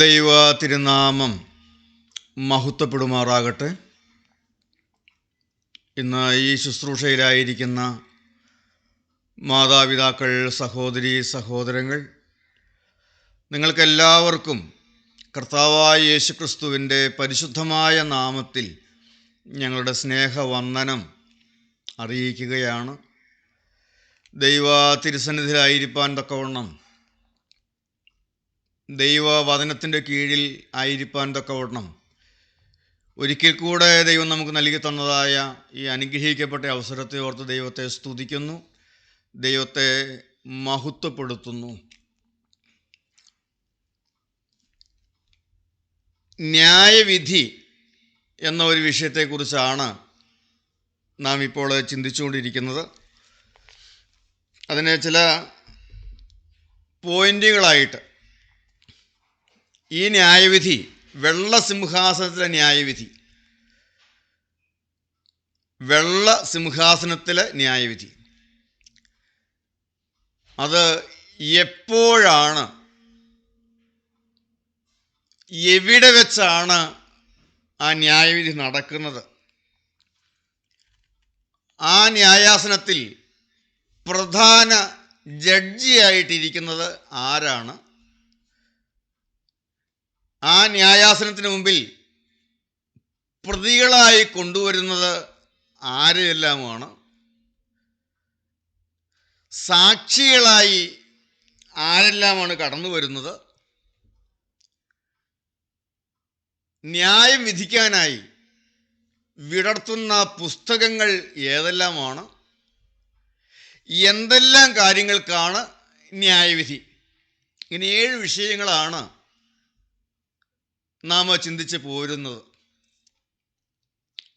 ദൈവ തിരുനാമം മഹത്വപ്പെടുമാറാകട്ടെ. ഇന്ന് ഈ ശുശ്രൂഷയിലായിരിക്കുന്ന മാതാപിതാക്കൾ, സഹോദരീ സഹോദരങ്ങൾ, നിങ്ങൾക്കെല്ലാവർക്കും കർത്താവായ യേശുക്രിസ്തുവിൻ്റെ പരിശുദ്ധമായ നാമത്തിൽ ഞങ്ങളുടെ സ്നേഹവന്ദനം അറിയിക്കുകയാണ്. ദൈവ തിരുസന്നിധിയിലായിരിക്കാൻ തക്കവണ്ണം, ദൈവവചനത്തിൻ്റെ കീഴിൽ ആയിരിക്കാൻ തക്കവണ്ണം ഒരിക്കൽ കൂടെ ദൈവം നമുക്ക് നൽകി തന്നതായ ഈ അനുഗ്രഹിക്കപ്പെട്ട അവസരത്തെ ഓർത്ത് ദൈവത്തെ സ്തുതിക്കുന്നു, ദൈവത്തെ മഹത്വപ്പെടുത്തുന്നു. ന്യായവിധി എന്ന ഒരു വിഷയത്തെക്കുറിച്ചാണ് നാം ഇപ്പോൾ ചിന്തിച്ചുകൊണ്ടിരിക്കുന്നത്. അതിനെ ചില പോയിന്റുകളായിട്ട് ഈ ന്യായവിധി, വെള്ളസിംഹാസനത്തിലെ ന്യായവിധി, വെള്ളസിംഹാസനത്തിലെ ന്യായവിധി, അത് എപ്പോഴാണ്, എവിടെ വെച്ചാണ് ആ ന്യായവിധി നടക്കുന്നത്? ആ ന്യായാസനത്തിൽ പ്രധാന ജഡ്ജിയായിട്ടിരിക്കുന്നത് ആരാണ്? ആ ന്യായാസനത്തിന് മുമ്പിൽ പ്രതികളായി കൊണ്ടുവരുന്നത് ആരെല്ലാമാണ്? സാക്ഷികളായി ആരെല്ലാമാണ് കടന്നു വരുന്നത്? ന്യായം വിധിക്കാനായി വിടർത്തുന്ന പുസ്തകങ്ങൾ ഏതെല്ലാമാണ്? എന്തെല്ലാം കാര്യങ്ങൾക്കാണ് ന്യായവിധി? ഇങ്ങനെ 7 വിഷയങ്ങളാണ് നാം ചിന്തിച്ച് പോരുന്നത്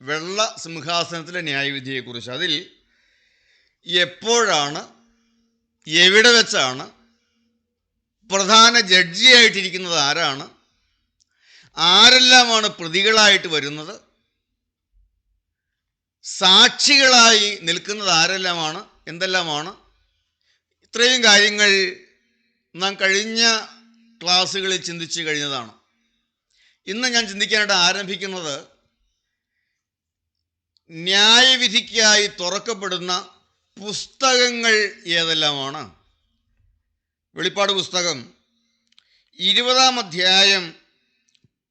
വെള്ള സിംഹാസനത്തിലെ ന്യായവിധിയെക്കുറിച്ച്. അതിൽ എപ്പോഴാണ്, എവിടെ വെച്ചാണ്, പ്രധാന ജഡ്ജിയായിട്ടിരിക്കുന്നത് ആരാണ്, ആരെല്ലാമാണ് പ്രതികളായിട്ട് വരുന്നത്, സാക്ഷികളായി നിൽക്കുന്നത് ആരെല്ലാമാണ്, എന്തെല്ലാമാണ്? ഇത്രയും കാര്യങ്ങൾ നാം കഴിഞ്ഞ ക്ലാസ്സുകളിൽ ചിന്തിച്ച് കഴിഞ്ഞതാണ്. ഇന്ന് ഞാൻ ചിന്തിക്കാനായിട്ട് ആരംഭിക്കുന്നത് ന്യായവിധിക്കായി തുറക്കപ്പെടുന്ന പുസ്തകങ്ങൾ ഏതെല്ലാമാണ്. വെളിപ്പാട് പുസ്തകം 20-ാം അധ്യായം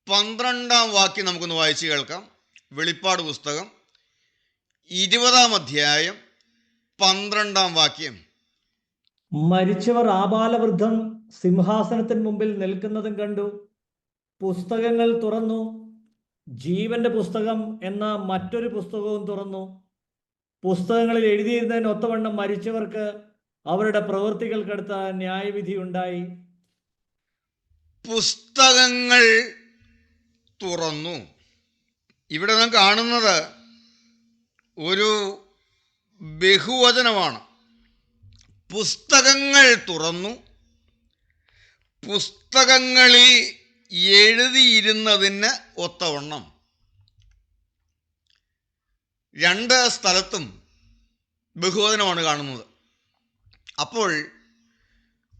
12-ാം വാക്യം നമുക്കൊന്ന് വായിച്ച് കേൾക്കാം. വെളിപ്പാട് പുസ്തകം 20-ാം അധ്യായം 12-ാം വാക്യം. മരിച്ചവർ ആബാലവൃദ്ധം സിംഹാസനത്തിന് മുമ്പിൽ നിൽക്കുന്നതും കണ്ടു. പുസ്തകങ്ങൾ തുറന്നു. ജീവന്റെ പുസ്തകം എന്ന മറ്റൊരു പുസ്തകവും തുറന്നു. പുസ്തകങ്ങളിൽ എഴുതിയിരുന്നതിന് ഒത്തവണ്ണം മരിച്ചവർക്ക് അവരുടെ പ്രവൃത്തികൾക്കടുത്ത ന്യായവിധി ഉണ്ടായി. പുസ്തകങ്ങൾ തുറന്നു. ഇവിടെ നാം കാണുന്നത് ഒരു ബഹുവചനമാണ്. പുസ്തകങ്ങൾ തുറന്നു. പുസ്തകങ്ങളിൽ എഴുതിയിരുന്നതിന് ഒത്തവണ്ണം. 2 സ്ഥലത്തും ബഹുവചനമാണ് കാണുന്നത്. അപ്പോൾ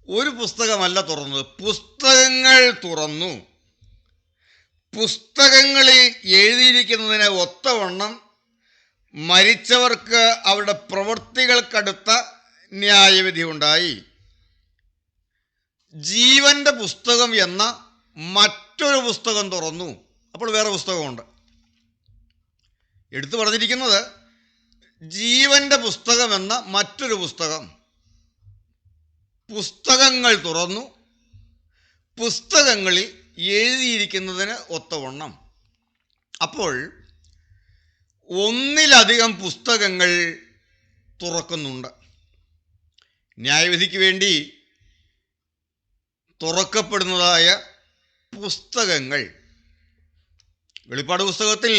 ഒരു പുസ്തകമല്ല തുറന്നത്, പുസ്തകങ്ങൾ തുറന്നു. പുസ്തകങ്ങളിൽ എഴുതിയിരിക്കുന്നതിന് ഒത്തവണ്ണം മരിച്ചവർക്ക് അവരുടെ പ്രവൃത്തികൾക്കടുത്ത ന്യായവിധി ഉണ്ടായി. ജീവന്റെ പുസ്തകം എന്ന മറ്റൊരു പുസ്തകം തുറന്നു. അപ്പോൾ വേറെ പുസ്തകമുണ്ട്. എടുത്തു പറഞ്ഞിരിക്കുന്നത് ജീവന്റെ പുസ്തകം എന്ന മറ്റൊരു പുസ്തകം. പുസ്തകങ്ങൾ തുറന്നു. പുസ്തകങ്ങളിൽ എഴുതിയിരിക്കുന്നതിന് ഒത്തവണ്ണം. അപ്പോൾ ഒന്നിലധികം പുസ്തകങ്ങൾ തുറക്കുന്നുണ്ട്. ന്യായവിധിക്ക് വേണ്ടി തുറക്കപ്പെടുന്നതായ പുസ്തകങ്ങൾ. വെളിപ്പാട് പുസ്തകത്തിൽ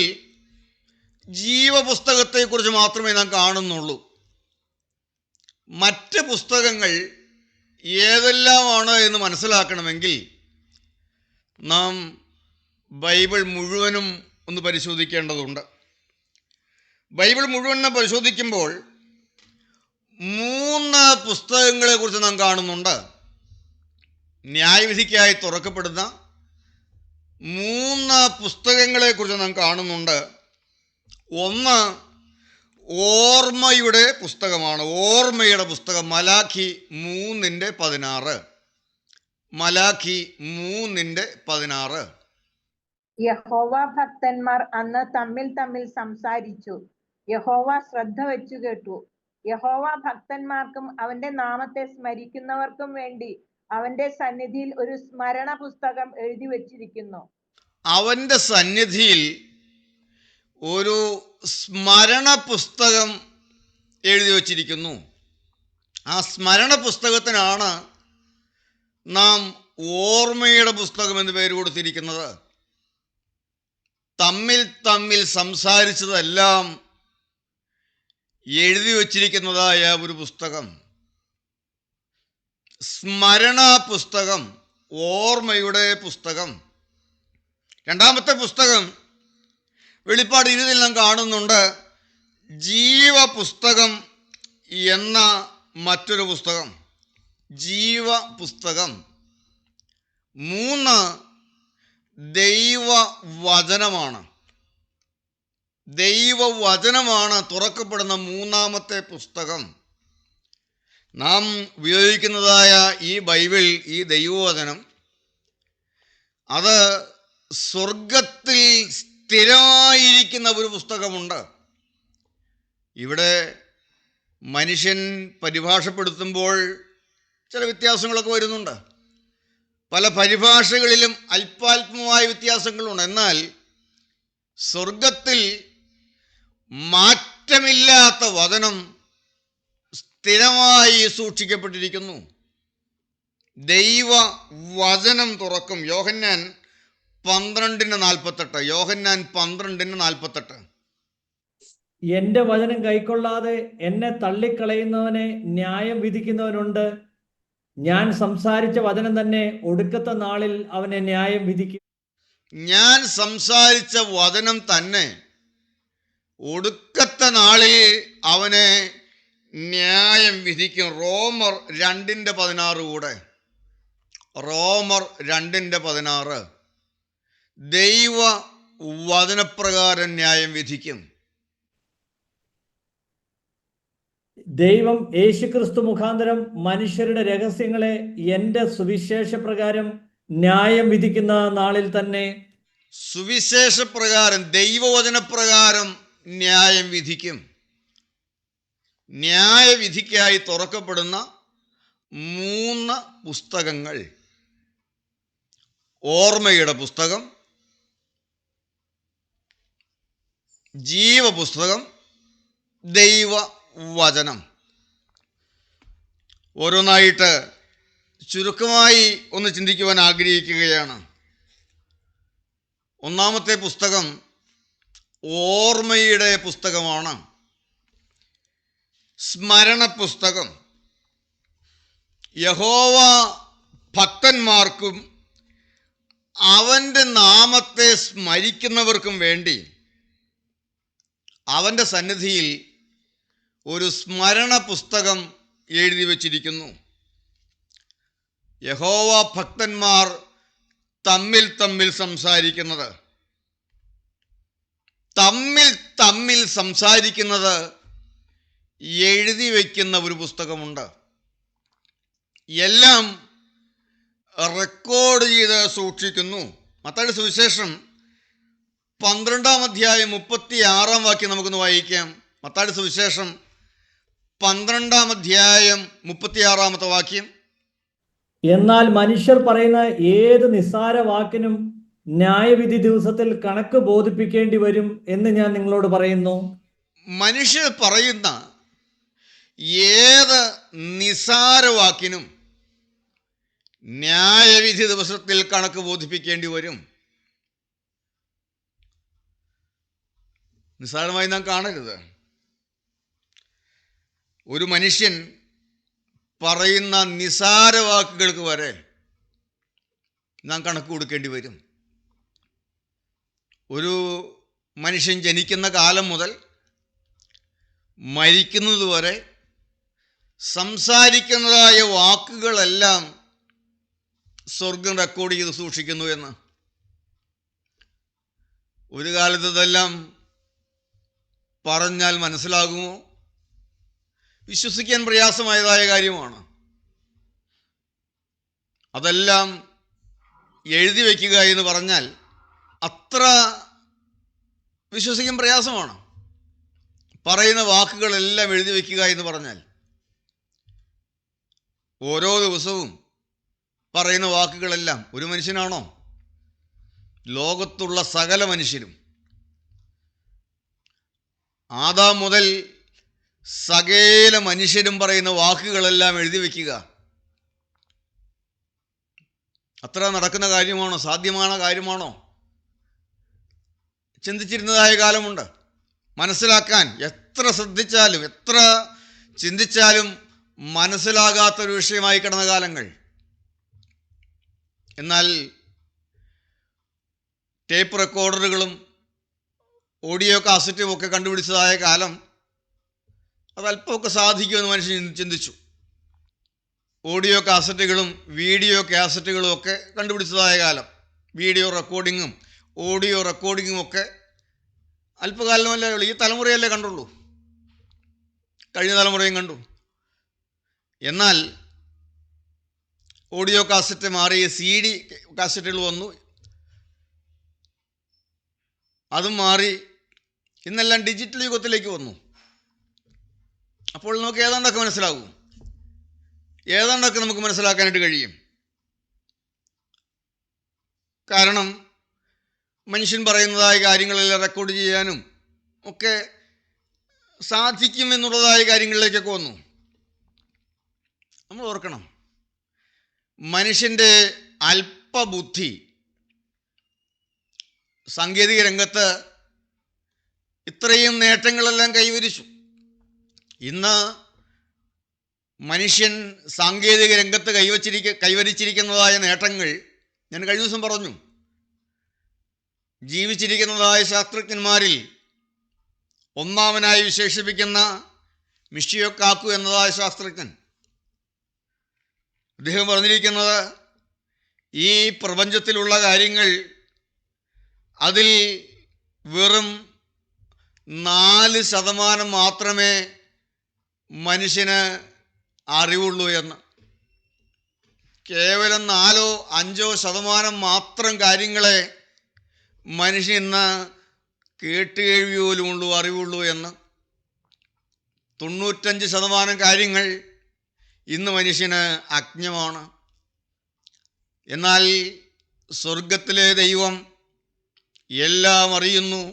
ജീവപുസ്തകത്തെക്കുറിച്ച് മാത്രമേ നാം കാണുന്നുള്ളൂ. മറ്റ് പുസ്തകങ്ങൾ ഏതെല്ലാമാണ് എന്ന് മനസ്സിലാക്കണമെങ്കിൽ നാം ബൈബിൾ മുഴുവനും ഒന്ന് പരിശോധിക്കേണ്ടതുണ്ട്. ബൈബിൾ മുഴുവനും പരിശോധിക്കുമ്പോൾ 3 പുസ്തകങ്ങളെക്കുറിച്ച് നാം കാണുന്നുണ്ട്. ന്യായവിധിക്കായി തുറക്കപ്പെടുന്ന മൂന്ന് പുസ്തകങ്ങളെക്കുറിച്ച് നാം കാണുന്നുണ്ട്. ഒന്ന് ഓർമ്മയുടെ പുസ്തകമാണ്. ഓർമ്മയുടെ പുസ്തകം മലാഖി 3:16. മലാഖി 3:16. യഹോവ ഭക്തന്മാർ അന്ന് തമ്മിൽ തമ്മിൽ സംസാരിച്ചു. യഹോവ ശ്രദ്ധ വെച്ചു കേട്ടു. യഹോവ ഭക്തന്മാർക്കും അവന്റെ നാമത്തെ സ്മരിക്കുന്നവർക്കും വേണ്ടി അവന്റെ സന്നിധിയിൽ ഒരു സ്മരണ പുസ്തകം എഴുതി വച്ചിരിക്കുന്നു. അവന്റെ സന്നിധിയിൽ ഒരു സ്മരണ പുസ്തകം എഴുതി വച്ചിരിക്കുന്നു. ആ സ്മരണ പുസ്തകത്തിനാണ് നാം ഓർമ്മയുടെ പുസ്തകം എന്ന് പേര് കൊടുത്തിരിക്കുന്നത്. തമ്മിൽ തമ്മിൽ സംസാരിച്ചതെല്ലാം എഴുതി വച്ചിരിക്കുന്നതായ ഒരു പുസ്തകം, സ്മരണ പുസ്തകം, ഓർമ്മയുടെ പുസ്തകം. രണ്ടാമത്തെ പുസ്തകം വെളിപ്പാട് 20 നാം കാണുന്നുണ്ട്, ജീവപുസ്തകം എന്ന മറ്റൊരു പുസ്തകം, ജീവപുസ്തകം. 3 ദൈവവചനമാണ്. ദൈവവചനമാണ് തുറക്കപ്പെടുന്ന മൂന്നാമത്തെ പുസ്തകം. നാം ഉപയോഗിക്കുന്നതായ ഈ ബൈബിൾ, ഈ ദൈവവചനം, അത് സ്വർഗത്തിൽ സ്ഥിരമായിരിക്കുന്ന ഒരു പുസ്തകമുണ്ട്. ഇവിടെ മനുഷ്യൻ പരിഭാഷപ്പെടുത്തുമ്പോൾ ചില വ്യത്യാസങ്ങളൊക്കെ വരുന്നുണ്ട്. പല പരിഭാഷകളിലും അല്പാൽപമായ വ്യത്യാസങ്ങളുണ്ട്. എന്നാൽ സ്വർഗത്തിൽ മാറ്റമില്ലാത്ത വചനം സ്ഥിരമായി സൂക്ഷിക്കപ്പെട്ടിരിക്കുന്നു. ദൈവവചനം തുറക്കും. യോഹന്നാൻ 12:48. യോഹന്നാൻ 12:48. എന്റെ വചനം കൈക്കൊള്ളാതെ എന്നെ തള്ളിക്കളയുന്നവനെ ന്യായം വിധിക്കുന്നവനുണ്ട്. ഞാൻ സംസാരിച്ച വചനം തന്നെ ഒടുക്കത്തെ നാളിൽ അവനെ ന്യായം വിധിക്കും. ഞാൻ സംസാരിച്ച വചനം തന്നെ ഒടുക്കത്തെ നാളിൽ അവനെ ന്യായം വിധിക്കും. റോമർ 2:16 കൂടെ. റോമർ 2:16. ദൈവ വചനപ്രകാരം ന്യായം വിധിക്കും. ദൈവം യേശുക്രിസ്തു മുഖാന്തരം മനുഷ്യരുടെ രഹസ്യങ്ങളെ എന്റെ സുവിശേഷപ്രകാരം ന്യായം വിധിക്കുന്ന നാളിൽ തന്നെ. സുവിശേഷപ്രകാരം, ദൈവവചനപ്രകാരം ന്യായം വിധിക്കും. ന്യായവിധിക്കായി തുറക്കപ്പെടുന്ന 3 പുസ്തകങ്ങൾ: ഓർമ്മയുടെ പുസ്തകം, ജീവപുസ്തകം, ദൈവവചനം. ഓരോന്നായിട്ട് ചുരുക്കമായി ഒന്ന് ചിന്തിക്കുവാൻ ആഗ്രഹിക്കുകയാണ്. ഒന്നാമത്തെ പുസ്തകം ഓർമ്മയുടെ പുസ്തകമാണ്, സ്മരണ പുസ്തകം. യഹോവ ഭക്തന്മാർക്കും അവൻ്റെ നാമത്തെ സ്മരിക്കുന്നവർക്കും വേണ്ടി അവൻ്റെ സന്നിധിയിൽ ഒരു സ്മരണ പുസ്തകം എഴുതി വച്ചിരിക്കുന്നു. യഹോവ ഭക്തന്മാർ തമ്മിൽ തമ്മിൽ സംസാരിക്കുന്നത്, എഴുതി വയ്ക്കുന്ന ഒരു പുസ്തകമുണ്ട്. എല്ലാം റെക്കോർഡ് ചെയ്ത് സൂക്ഷിക്കുന്നു. മത്തായിയുടെ സുവിശേഷം 12:36 നമുക്കൊന്ന് വായിക്കാം. മത്തായിയുടെ സുവിശേഷം 12:36. എന്നാൽ മനുഷ്യർ പറയുന്ന ഏത് നിസ്സാര വാക്കിനും ന്യായവിധി ദിവസത്തിൽ കണക്ക് ബോധിപ്പിക്കേണ്ടി വരും എന്ന് ഞാൻ നിങ്ങളോട് പറയുന്നു. മനുഷ്യർ പറയുന്ന ഏത് നിസ്സാര വാക്കിനും ന്യായവിധി ദിവസത്തിൽ കണക്ക് ബോധിപ്പിക്കേണ്ടി വരും. നിസ്സാരമായി നാം കാണരുത്. ഒരു മനുഷ്യൻ പറയുന്ന നിസ്സാര വാക്കുകൾക്ക് വരെ നാം കണക്ക് കൊടുക്കേണ്ടി വരും. ഒരു മനുഷ്യൻ ജനിക്കുന്ന കാലം മുതൽ മരിക്കുന്നത് വരെ സംസാരിക്കുന്നതായ വാക്കുകളെല്ലാം സ്വർഗം റെക്കോർഡ് ചെയ്ത് സൂക്ഷിക്കുന്നു എന്ന്. ഒരു കാലത്ത് ഇതെല്ലാം പറഞ്ഞാൽ മനസ്സിലാകുമോ? വിശ്വസിക്കാൻ പ്രയാസമായതായ കാര്യമാണ്. അതെല്ലാം എഴുതി വയ്ക്കുക എന്ന് പറഞ്ഞാൽ അത്ര വിശ്വസിക്കാൻ പ്രയാസമാണ്. പറയുന്ന വാക്കുകളെല്ലാം എഴുതി വയ്ക്കുക എന്ന് പറഞ്ഞാൽ ഓരോ ദിവസവും പറയുന്ന വാക്കുകളെല്ലാം ഒരു മനുഷ്യനാണോ? ലോകത്തുള്ള സകല മനുഷ്യരും, ആദാം മുതൽ സകല മനുഷ്യരും പറയുന്ന വാക്കുകളെല്ലാം എഴുതി വയ്ക്കുക അത്ര നടക്കുന്ന കാര്യമാണോ? സാധ്യமான കാര്യമാണോ? ചിന്തിച്ചിരുന്നതായ കാലമുണ്ട്. മനസ്സിലാക്കാൻ എത്ര ശ്രദ്ധിച്ചാലും എത്ര ചിന്തിച്ചാലും മനസ്സിലാകാത്തൊരു വിഷയമായി കിടന്ന കാലങ്ങൾ. എന്നാൽ ടേപ്പ് റെക്കോർഡറുകളും ഓഡിയോ കാസറ്റും ഒക്കെ കണ്ടുപിടിച്ചതായ കാലം അതല്പമൊക്കെ സാധിക്കുമെന്ന് മനുഷ്യൻ ചിന്തിച്ചു. ഓഡിയോ കാസറ്റുകളും വീഡിയോ കാസറ്റുകളും ഒക്കെ കണ്ടുപിടിച്ചതായ കാലം, വീഡിയോ റെക്കോർഡിങ്ങും ഓഡിയോ റെക്കോർഡിങ്ങും ഒക്കെ അല്പകാലമല്ലേ ഉള്ളൂ. ഈ തലമുറയല്ലേ കണ്ടുള്ളൂ, കഴിഞ്ഞ തലമുറയും കണ്ടു. എന്നാൽ ഓഡിയോ കാസറ്റ് മാറി CD കാസറ്റുകൾ വന്നു, അതും മാറി, ഇന്നെല്ലാം ഡിജിറ്റൽ യുഗത്തിലേക്ക് വന്നു. അപ്പോൾ നമുക്ക് ഏതാണ്ടൊക്കെ മനസ്സിലാകും, ഏതാണ്ടൊക്കെ നമുക്ക് മനസ്സിലാക്കാനായിട്ട് കഴിയും. കാരണം മനുഷ്യൻ പറയുന്നതായ കാര്യങ്ങളെല്ലാം റെക്കോർഡ് ചെയ്യാനും ഒക്കെ സാധിക്കും എന്നുള്ളതായ കാര്യങ്ങളിലേക്കൊക്കെ വന്നു. നമ്മൾ ഓർക്കണം, മനുഷ്യൻ്റെ അല്പബുദ്ധി സാങ്കേതിക രംഗത്ത് ഇത്രയും നേട്ടങ്ങളെല്ലാം കൈവരിച്ചു. ഇന്ന് മനുഷ്യൻ സാങ്കേതിക രംഗത്ത് കൈവരിച്ചിരിക്കുന്നതായ നേട്ടങ്ങൾ ഞാൻ കഴിഞ്ഞ ദിവസം പറഞ്ഞു. ജീവിച്ചിരിക്കുന്നതായ ശാസ്ത്രജ്ഞന്മാരിൽ ഒന്നാമനായി വിശേഷിപ്പിക്കുന്ന മിഷിയോ കാക്കു എന്നതായ ശാസ്ത്രജ്ഞൻ, അദ്ദേഹം പറഞ്ഞിരിക്കുന്നത് ഈ പ്രപഞ്ചത്തിലുള്ള കാര്യങ്ങൾ അതിൽ വെറും 4% മാത്രമേ മനുഷ്യന് അറിവുള്ളൂ എന്ന്. കേവലം 4-5% മാത്രം കാര്യങ്ങളെ മനുഷ്യൻ ഇന്ന് കേട്ടുകേഴ്വി പോലുമുള്ളൂ, അറിവുള്ളൂ എന്ന്. 95% കാര്യങ്ങൾ ഇന്ന് മനുഷ്യന് അജ്ഞമാണ്. എന്നാൽ സ്വർഗത്തിലെ ദൈവം എല്ലാം അറിയുന്നു,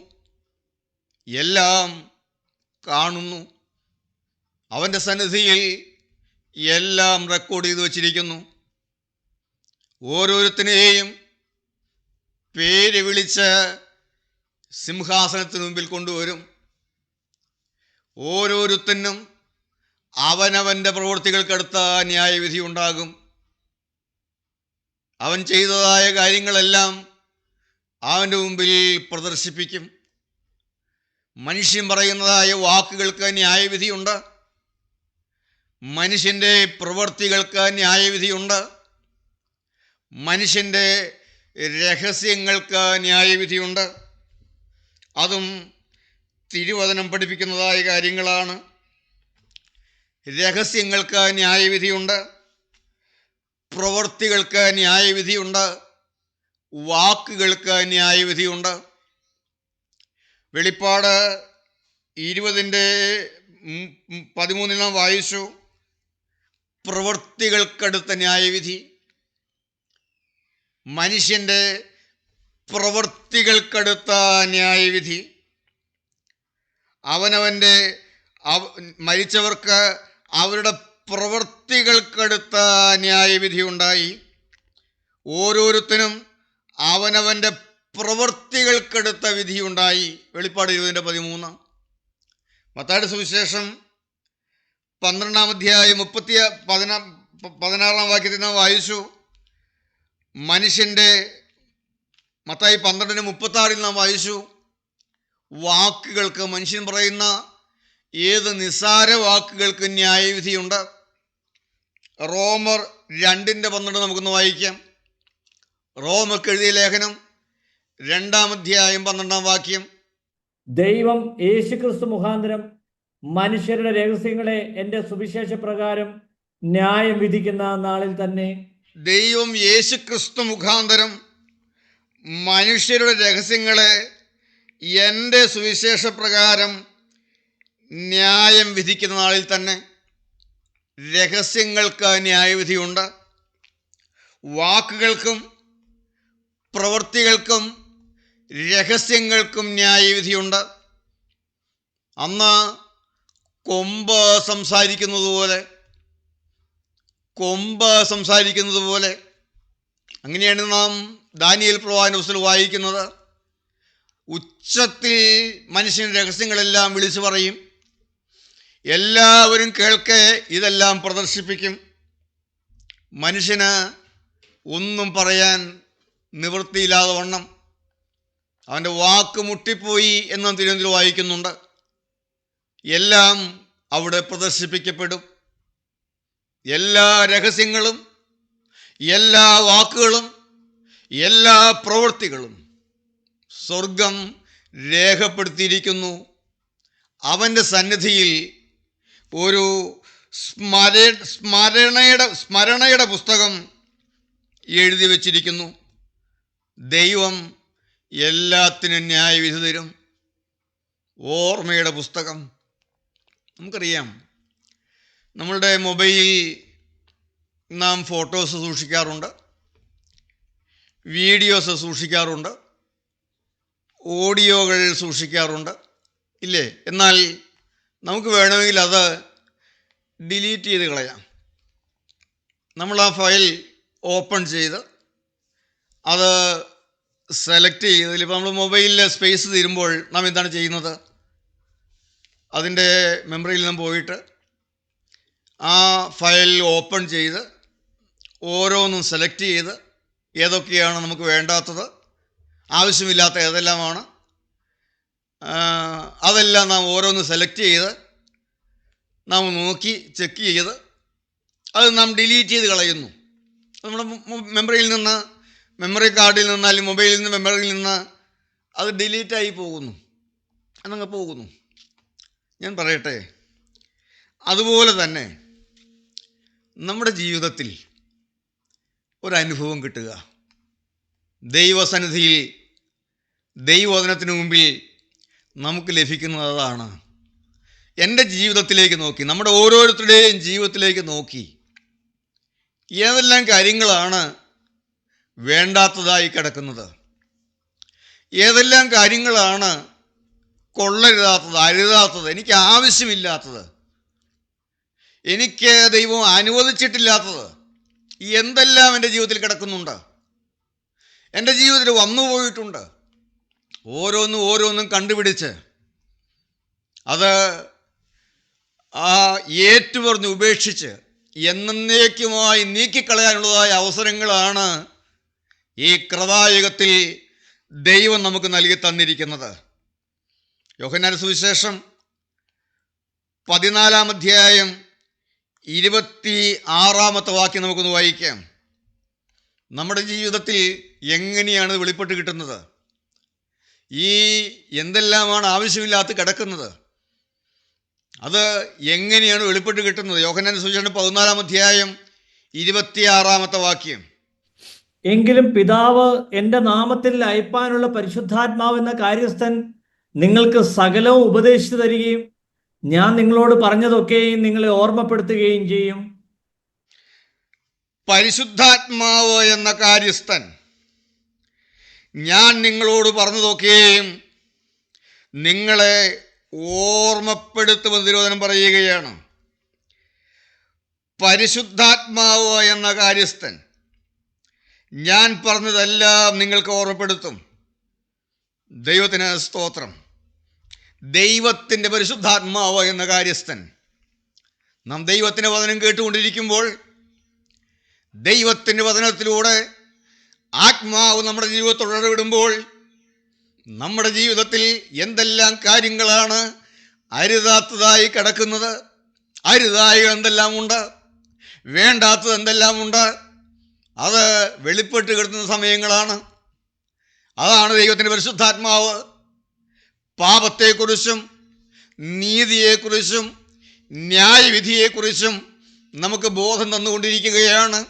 എല്ലാം കാണുന്നു. അവൻ്റെ സന്നിധിയിൽ എല്ലാം റെക്കോർഡ് ചെയ്തു വച്ചിരിക്കുന്നു. ഓരോരുത്തരെയും പേര് വിളിച്ച് സിംഹാസനത്തിന് മുമ്പിൽ കൊണ്ടുവരും. ഓരോരുത്തനും അവനവൻ്റെ പ്രവൃത്തികൾക്കടുത്ത ന്യായവിധി ഉണ്ടാകും. അവൻ ചെയ്തതായ കാര്യങ്ങളെല്ലാം അവൻ്റെ മുമ്പിൽ പ്രദർശിപ്പിക്കും. മനുഷ്യൻ പറയുന്നതായ വാക്കുകൾക്ക് ന്യായവിധിയുണ്ട്, മനുഷ്യൻ്റെ പ്രവൃത്തികൾക്ക് ന്യായവിധിയുണ്ട്, മനുഷ്യൻ്റെ രഹസ്യങ്ങൾക്ക് ന്യായവിധിയുണ്ട്. അതും തിരുവചനം പഠിപ്പിക്കുന്നതായ കാര്യങ്ങളാണ്. രഹസ്യങ്ങൾക്ക് ന്യായവിധിയുണ്ട്, പ്രവൃത്തികൾക്ക് ന്യായവിധിയുണ്ട്, വാക്കുകൾക്ക് ന്യായവിധിയുണ്ട്. വെളിപ്പാട് 20:13 നാം വായിച്ചു, പ്രവൃത്തികൾക്കടുത്ത ന്യായവിധി. മനുഷ്യൻ്റെ പ്രവൃത്തികൾക്കടുത്ത ന്യായവിധി. അവനവൻ്റെ മരിച്ചവർക്ക് അവരുടെ പ്രവൃത്തികൾക്കടുത്ത ന്യായവിധി ഉണ്ടായി. ഓരോരുത്തരും അവനവൻ്റെ പ്രവൃത്തികൾക്കടുത്ത വിധിയുണ്ടായി. വെളിപ്പാട് 20:13. മത്തായിയുടെ സുവിശേഷം 12-ാം അധ്യായം 16-ാം വാക്യത്തിൽ നാം വായിച്ചു, മനുഷ്യൻ്റെ മത്തായി 12:36 നാം വായിച്ചു, വാക്കുകൾക്ക്, മനുഷ്യൻ പറയുന്ന ഏത് നിസ്സാര വാക്കുകൾക്ക് ന്യായവിധിയുണ്ട്. റോമർ 2:12 നമുക്കൊന്ന് വായിക്കാം. റോമർക്ക് എഴുതിയ ലേഖനം 2-12 ദൈവം യേശുക്രിസ്തു മുഖാന്തരം മനുഷ്യരുടെ രഹസ്യങ്ങളെ എൻ്റെ സുവിശേഷ പ്രകാരം ന്യായം വിധിക്കുന്ന നാളിൽ തന്നെ ദൈവം യേശുക്രിസ്തു മുഖാന്തരം മനുഷ്യരുടെ രഹസ്യങ്ങളെ എൻ്റെ സുവിശേഷ പ്രകാരം ന്യായം വിധിക്കുന്ന നാളിൽ തന്നെ. രഹസ്യങ്ങൾക്ക് ന്യായവിധിയുണ്ട്. വാക്കുകൾക്കും പ്രവൃത്തികൾക്കും രഹസ്യങ്ങൾക്കും ന്യായവിധിയുണ്ട്. അന്ന് കൊമ്പ് സംസാരിക്കുന്നത് പോലെ അങ്ങനെയാണ് നാം ദാനിയേൽ പ്രവാചകന്റെ പുസ്തകത്തിൽ വായിക്കുന്നത്. ഉച്ചത്തിൽ മനുഷ്യൻ്റെ രഹസ്യങ്ങളെല്ലാം വിളിച്ചു പറയും. എല്ലാവരും കേൾക്കെ ഇതെല്ലാം പ്രദർശിപ്പിക്കും. മനുഷ്യന് ഒന്നും പറയാൻ നിവൃത്തിയില്ലാതെ വണ്ണം അവൻ്റെ വാക്ക് മുട്ടിപ്പോയി എന്ന് തിരുവനന്തപുരം വായിക്കുന്നുണ്ട്. എല്ലാം അവിടെ പ്രദർശിപ്പിക്കപ്പെടും. എല്ലാ രഹസ്യങ്ങളും, എല്ലാ വാക്കുകളും, എല്ലാ പ്രവൃത്തികളും സ്വർഗം രേഖപ്പെടുത്തിയിരിക്കുന്നു. അവൻ്റെ സന്നിധിയിൽ ഒരു സ്മരണയുടെ പുസ്തകം എഴുതി വച്ചിരിക്കുന്നു. ദൈവം എല്ലാത്തിനും ന്യായവിധി തരും. ഓർമ്മയുടെ പുസ്തകം. നമുക്കറിയാം, നമ്മളുടെ മൊബൈലിൽ നാം ഫോട്ടോസ് സൂക്ഷിക്കാറുണ്ട്, വീഡിയോസ് സൂക്ഷിക്കാറുണ്ട്, ഓഡിയോകൾ സൂക്ഷിക്കാറുണ്ട്, ഇല്ലേ? എന്നാൽ നമുക്ക് വേണമെങ്കിൽ അത് ഡിലീറ്റ് ചെയ്ത് കളയാം. നമ്മൾ ആ ഫയൽ ഓപ്പൺ ചെയ്ത് അത് സെലക്ട് ചെയ്ത്, ഇപ്പോൾ നമ്മൾ മൊബൈലിലെ സ്പേസ് തീരുമ്പോൾ നാം എന്താണ് ചെയ്യുന്നത്? അതിൻ്റെ മെമ്മറിയിൽ നിന്ന് പോയിട്ട് ആ ഫയൽ ഓപ്പൺ ചെയ്ത് ഓരോന്നും സെലക്ട് ചെയ്ത് ഏതൊക്കെയാണ് നമുക്ക് വേണ്ടാത്തത്, ആവശ്യമില്ലാത്ത ഏതെല്ലാമാണ്, അതെല്ലാം നാം ഓരോന്ന് സെലക്ട് ചെയ്ത് നാം നോക്കി ചെക്ക് ചെയ്ത് അത് നാം ഡിലീറ്റ് ചെയ്ത് കളയുന്നു. നമ്മുടെ മെമ്മറി കാർഡിൽ നിന്ന് അല്ലെങ്കിൽ മൊബൈലിൽ നിന്ന്, മെമ്മറിയിൽ നിന്ന് അത് ഡിലീറ്റായി പോകുന്നു, അതങ്ങ് പോകുന്നു. ഞാൻ പറയട്ടെ, അതുപോലെ തന്നെ നമ്മുടെ ജീവിതത്തിൽ ഒരനുഭവം കിട്ടുക, ദൈവസന്നിധിയിൽ ദൈവവചനത്തിന് മുമ്പിൽ നമുക്ക് ലഭിക്കുന്നത് അതാണ്. എൻ്റെ ജീവിതത്തിലേക്ക് നോക്കി, നമ്മുടെ ഓരോരുത്തരുടെയും ജീവിതത്തിലേക്ക് നോക്കി ഏതെല്ലാം കാര്യങ്ങളാണ് വേണ്ടാത്തതായി കിടക്കുന്നത്, ഏതെല്ലാം കാര്യങ്ങളാണ് കൊള്ളരുതാത്തത്, അരുതാത്തത്, എനിക്ക് ആവശ്യമില്ലാത്തത്, എനിക്ക് ദൈവം അനുവദിച്ചിട്ടില്ലാത്തത്, എന്തെല്ലാം എൻ്റെ ജീവിതത്തിൽ കിടക്കുന്നുണ്ട്, എൻ്റെ ജീവിതത്തിൽ വന്നുപോയിട്ടുണ്ട്. ഓരോന്നും കണ്ടുപിടിച്ച് അത് ഏറ്റുപറഞ്ഞ് ഉപേക്ഷിച്ച് എന്നേക്കുമായി നീക്കിക്കളയാനുള്ളതായ അവസരങ്ങളാണ് ഈ കൃപായുഗത്തിൽ ദൈവം നമുക്ക് നൽകി തന്നിരിക്കുന്നത്. യോഹന്നാൻ സുവിശേഷം 14-26 നമുക്കൊന്ന് വായിക്കാം. നമ്മുടെ ജീവിതത്തിൽ എങ്ങനെയാണ് വെളിപ്പെട്ട് കിട്ടുന്നത്? ഈ എന്തെല്ലാമാണ് ആവശ്യമില്ലാത്ത കിടക്കുന്നത്, അത് എങ്ങനെയാണ് വെളിപ്പെട്ട് കിട്ടുന്നത്? യോഹന്നാൻ സുവിശേഷം 14-26 എങ്കിലും പിതാവ് എൻ്റെ നാമത്തിൽ അയപ്പാനുള്ള പരിശുദ്ധാത്മാവെന്ന കാര്യസ്ഥൻ നിങ്ങൾക്ക് സകലവും ഉപദേശിച്ചു തരികയും ഞാൻ നിങ്ങളോട് പറഞ്ഞതൊക്കെയും നിങ്ങളെ ഓർമ്മപ്പെടുത്തുകയും ചെയ്യും. പരിശുദ്ധാത്മാവ് എന്ന കാര്യസ്ഥൻ ഞാൻ നിങ്ങളോട് പറഞ്ഞതൊക്കെയും നിങ്ങളെ ഓർമ്മപ്പെടുത്തുമെന്ന് തിരുവചനം പറയുകയാണ്. പരിശുദ്ധാത്മാവ് എന്ന കാര്യസ്ഥൻ ഞാൻ പറഞ്ഞതെല്ലാം നിങ്ങൾക്ക് ഓർമ്മപ്പെടുത്തും. ദൈവത്തിന് സ്തോത്രം. ദൈവത്തിൻ്റെ പരിശുദ്ധാത്മാവ് എന്ന കാര്യസ്ഥൻ. നാം ദൈവത്തിൻ്റെ വചനം കേട്ടുകൊണ്ടിരിക്കുമ്പോൾ ദൈവത്തിൻ്റെ വചനത്തിലൂടെ ആത്മാവ് നമ്മുടെ ജീവിതത്തോട് ഇടപെടുമ്പോൾ നമ്മുടെ ജീവിതത്തിൽ എന്തെല്ലാം കാര്യങ്ങളാണ് അരുതാത്തതായി കിടക്കുന്നത്, അരുതായി എന്തെല്ലാമുണ്ട്, വേണ്ടാത്തത് എന്തെല്ലാമുണ്ട്, അത് വെളിപ്പെട്ട് കിടത്തുന്ന സമയങ്ങളാണ്. അതാണ് ദൈവത്തിൻ്റെ പരിശുദ്ധാത്മാവ് പാപത്തെക്കുറിച്ചും നീതിയെക്കുറിച്ചും ന്യായവിധിയെക്കുറിച്ചും നമുക്ക് ബോധം തന്നുകൊണ്ടിരിക്കുകയാണ്.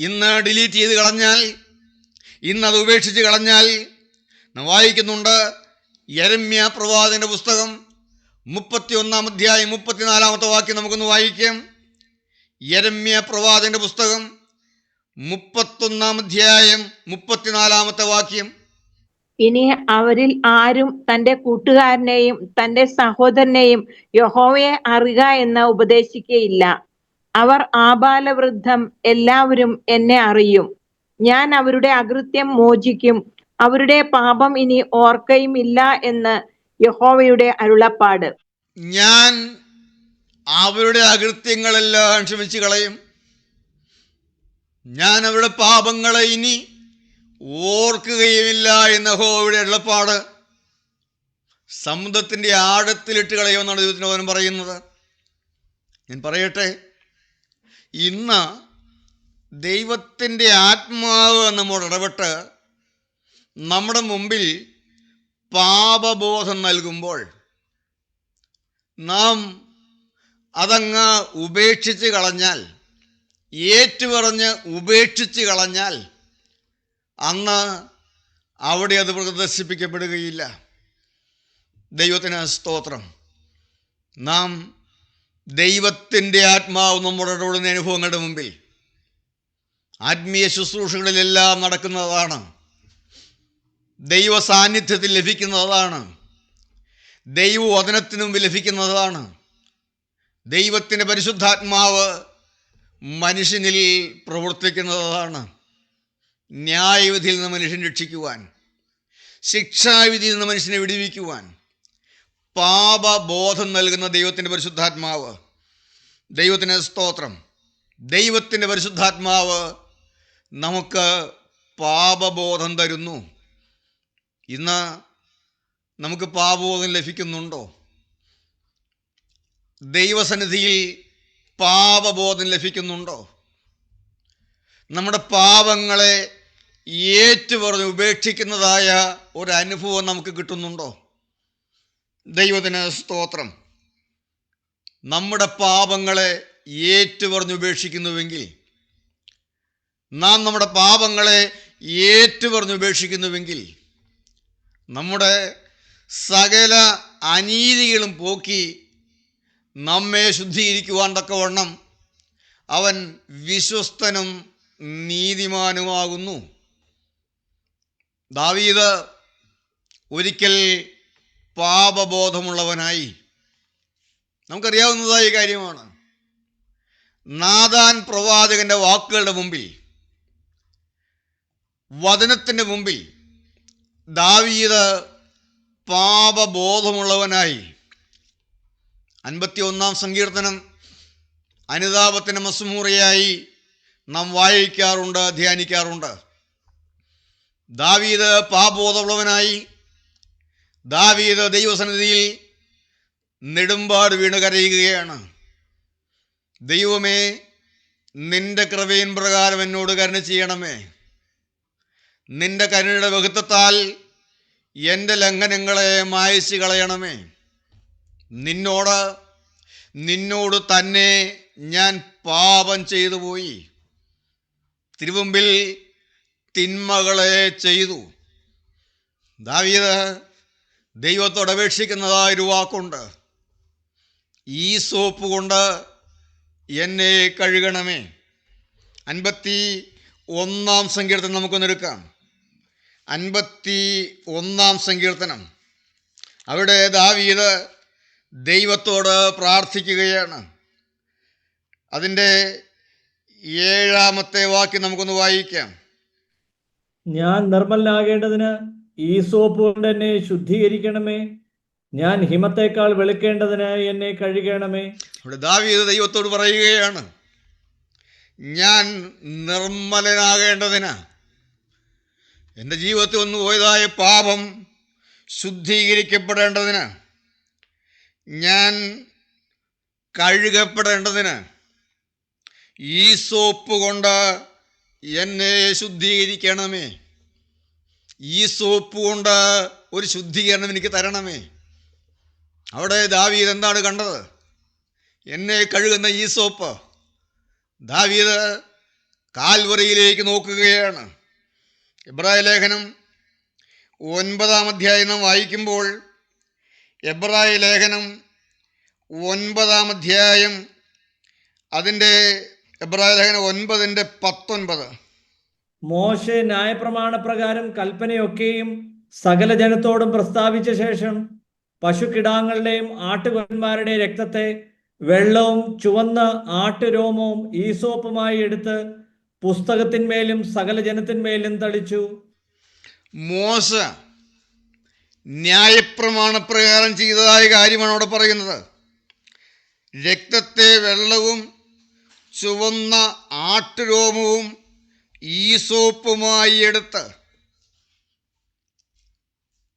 ഇന്ന് ഡിലീറ്റ് ചെയ്ത് കളഞ്ഞാൽ, ഇന്നത് ഉപേക്ഷിച്ച് കളഞ്ഞാൽ, നാം വായിക്കുന്നുണ്ട് യെരമ്യാ പ്രവാചകന്റെ പുസ്തകം 31 അധ്യായം 34 വാക്യം നമുക്കൊന്ന് വായിക്കാം. യെരമ്യാ പ്രവാചകന്റെ പുസ്തകം 31 അധ്യായം 34 വാക്യം. ഇനി അവരിൽ ആരും തന്റെ കൂട്ടുകാരനെയും തന്റെ സഹോദരനെയും യഹോവയെ അറിയുക എന്ന് ഉപദേശിക്കയില്ല. അവർ ആബാലവൃദ്ധം എല്ലാവരും എന്നെ അറിയും. ഞാൻ അവരുടെ അകൃത്യം മോചിക്കും, അവരുടെ പാപം ഇനി ഓർക്കയുമില്ല എന്ന് യഹോവയുടെ അരുളപ്പാട്. ഞാൻ അവരുടെ അകൃത്യങ്ങളെല്ലാം ക്ഷമിച്ചു കളയും, ഞാൻ അവരുടെ പാപങ്ങളെ ഇനി ഓർക്കുകയുമില്ല എന്ന് യഹോവയുടെ അരുളപ്പാട്. സമുദ്രത്തിൻ്റെ ആഴത്തിലിട്ട് കളയുമെന്നാണ് ദൈവത്തിൻ്റെ വചനം പറയുന്നത്. ഞാൻ പറയട്ടെ, ഇന്ന് ദൈവത്തിൻ്റെ ആത്മാവ് നമ്മോട് ഇടപെട്ട് നമ്മുടെ മുമ്പിൽ പാപബോധം നൽകുമ്പോൾ നാം അതങ്ങ് ഉപേക്ഷിച്ച് കളഞ്ഞാൽ, ഏറ്റുപറഞ്ഞ് ഉപേക്ഷിച്ച് കളഞ്ഞാൽ, അന്ന് അവിടെ അത് പ്രദർശിപ്പിക്കപ്പെടുകയില്ല. ദൈവത്തിന് സ്തോത്രം. നാം ദൈവത്തിൻ്റെ ആത്മാവ് നമ്മുടെ ഇടപെടുന്ന അനുഭവങ്ങളുടെ മുമ്പിൽ ആത്മീയ ശുശ്രൂഷകളിലെല്ലാം നടക്കുന്നതാണ്, ദൈവ സാന്നിധ്യത്തിൽ ലഭിക്കുന്നതാണ്, ദൈവവചനത്തിനു മുമ്പ് ലഭിക്കുന്നതാണ്. ദൈവത്തിൻ്റെ പരിശുദ്ധാത്മാവ് മനുഷ്യനിൽ പ്രവർത്തിക്കുന്നതാണ്. ന്യായവിധിയിൽ നിന്ന് മനുഷ്യൻ രക്ഷിക്കുവാൻ, ശിക്ഷാവിധിയിൽ നിന്ന് മനുഷ്യനെ വിടുവിക്കുവാൻ പാപബോധം നൽകുന്ന ദൈവത്തിൻ്റെ പരിശുദ്ധാത്മാവ്. ദൈവത്തിന് സ്തോത്രം. ദൈവത്തിൻ്റെ പരിശുദ്ധാത്മാവ് നമുക്ക് പാപബോധം തരുന്നു. ഇന്ന് നമുക്ക് പാപബോധം ലഭിക്കുന്നുണ്ടോ? ദൈവസന്നിധിയിൽ പാപബോധം ലഭിക്കുന്നുണ്ടോ? നമ്മുടെ പാപങ്ങളെ ഏറ്റുപറഞ്ഞ് ഉപേക്ഷിക്കുന്നതായ ഒരനുഭവം നമുക്ക് കിട്ടുന്നുണ്ടോ? ദൈവത്തിന് സ്തോത്രം. നമ്മുടെ പാപങ്ങളെ ഏറ്റുപറഞ്ഞ് ഉപേക്ഷിക്കുന്നുവെങ്കിൽ, നാം നമ്മുടെ പാപങ്ങളെ ഏറ്റുപറഞ്ഞ് ഉപേക്ഷിക്കുന്നുവെങ്കിൽ, നമ്മുടെ സകല അനീതികളും പോക്കി നമ്മെ ശുദ്ധീകരിക്കുവാൻ തക്കവണ്ണം അവൻ വിശ്വസ്തനും നീതിമാനുമാകുന്നു. ദാവീദ് ഒരിക്കൽ പാപബോധമുള്ളവനായി. നമുക്കറിയാവുന്നതായ കാര്യമാണ്. നാഥാൻ പ്രവാചകന്റെ വാക്കുകളുടെ മുമ്പിൽ, വചനത്തിൻ്റെ മുമ്പിൽ ദാവീദ് പാപബോധമുള്ളവനായി. 51 സങ്കീർത്തനം അനുതാപത്തിന് മസ്മൂറിയായി നാം വായിക്കാറുണ്ട്, ധ്യാനിക്കാറുണ്ട്. ദാവീദ് പാപബോധമുള്ളവനായി. ദാവീദ് ദൈവസന്നിധിയിൽ നെടുമ്പാട് വീണ് കരയുകയാണ്. ദൈവമേ, നിന്റെ കൃപയിൻ പ്രകാരം എന്നോട് കരുണ ചെയ്യണമേ. നിന്റെ കരുണയുടെ ബഹുത്വത്താൽ എൻ്റെ ലംഘനങ്ങളെ മായ്ച്ചു കളയണമേ. നിന്നോട് തന്നെ ഞാൻ പാപം ചെയ്തു പോയി, തിരുമുമ്പിൽ തിന്മകളെ ചെയ്തു. ദാവീദ് ദൈവത്തോട് അപേക്ഷിക്കുന്നതായൊരു വാക്കുണ്ട്, ഈ സോപ്പ് കൊണ്ട് എന്നെ കഴുകണമേ. 51 സങ്കീർത്തനം നമുക്കൊന്നെടുക്കാം. 51 സങ്കീർത്തനം. അവിടെ ദാവീദ് ദൈവത്തോട് പ്രാർത്ഥിക്കുകയാണ്. അതിൻ്റെ 7 വാക്യം നമുക്കൊന്ന് വായിക്കാം. ഞാൻ നിർമ്മലനാകേണ്ടതിന് ഈ സോപ്പ് കൊണ്ട് എന്നെ ശുദ്ധീകരിക്കണമേ. ഞാൻ ഹിമത്തേക്കാൾ വെളുക്കേണ്ടതിന് എന്നെ കഴുകണമേ. അവിടെ ദാവീദ് ദൈവത്തോട് പറയുകയാണ്, ഞാൻ നിർമ്മലനാകേണ്ടതിന്, എൻ്റെ ജീവിതത്തിൽ വന്നു പോയതായ പാപം ശുദ്ധീകരിക്കപ്പെടേണ്ടതിന്, ഞാൻ കഴുകപ്പെടേണ്ടതിന് ഈ സോപ്പ് കൊണ്ട് എന്നെ ശുദ്ധീകരിക്കണമേ. ഈ സോപ്പ് കൊണ്ട് ഒരു ശുദ്ധീകരണം എനിക്ക് തരണമേ. അവിടെ ദാവീദ് എന്താണ് കണ്ടത്? എന്നെ കഴുകുന്ന ഈ സോപ്പ്. ദാവീദ് കാൽവറിയിലേക്ക് നോക്കുകയാണ്. എബ്രായ ലേഖനം 9-ാം അധ്യായം നാം വായിക്കുമ്പോൾ, എബ്രായ ലേഖനം 9-ാം അധ്യായം അതിൻ്റെ എബ്രായ ലേഖനം 9:19. മോശെ ന്യായപ്രമാണപ്രകാരം കൽപ്പനയൊക്കെയും സകല ജനത്തോടും പ്രസ്താവിച്ച ശേഷം പശുക്കിടാങ്ങളുടെയും ആട്ടുകൊറ്റന്മാരുടെയും രക്തത്തെ വെള്ളവും ചുവന്ന ആട്ടുരോമവും ഈസോപ്പുമായി എടുത്ത് പുസ്തകത്തിന്മേലും സകല ജനത്തിന്മേലും തളിച്ചു. മോശ ന്യായപ്രമാണപ്രകാരം ചെയ്തതായ കാര്യമാണ് അവിടെ പറയുന്നത്. രക്തത്തെ വെള്ളവും ചുവന്ന ആട്ടുരോമവും ഈസോപ്പുമായി എടുത്ത്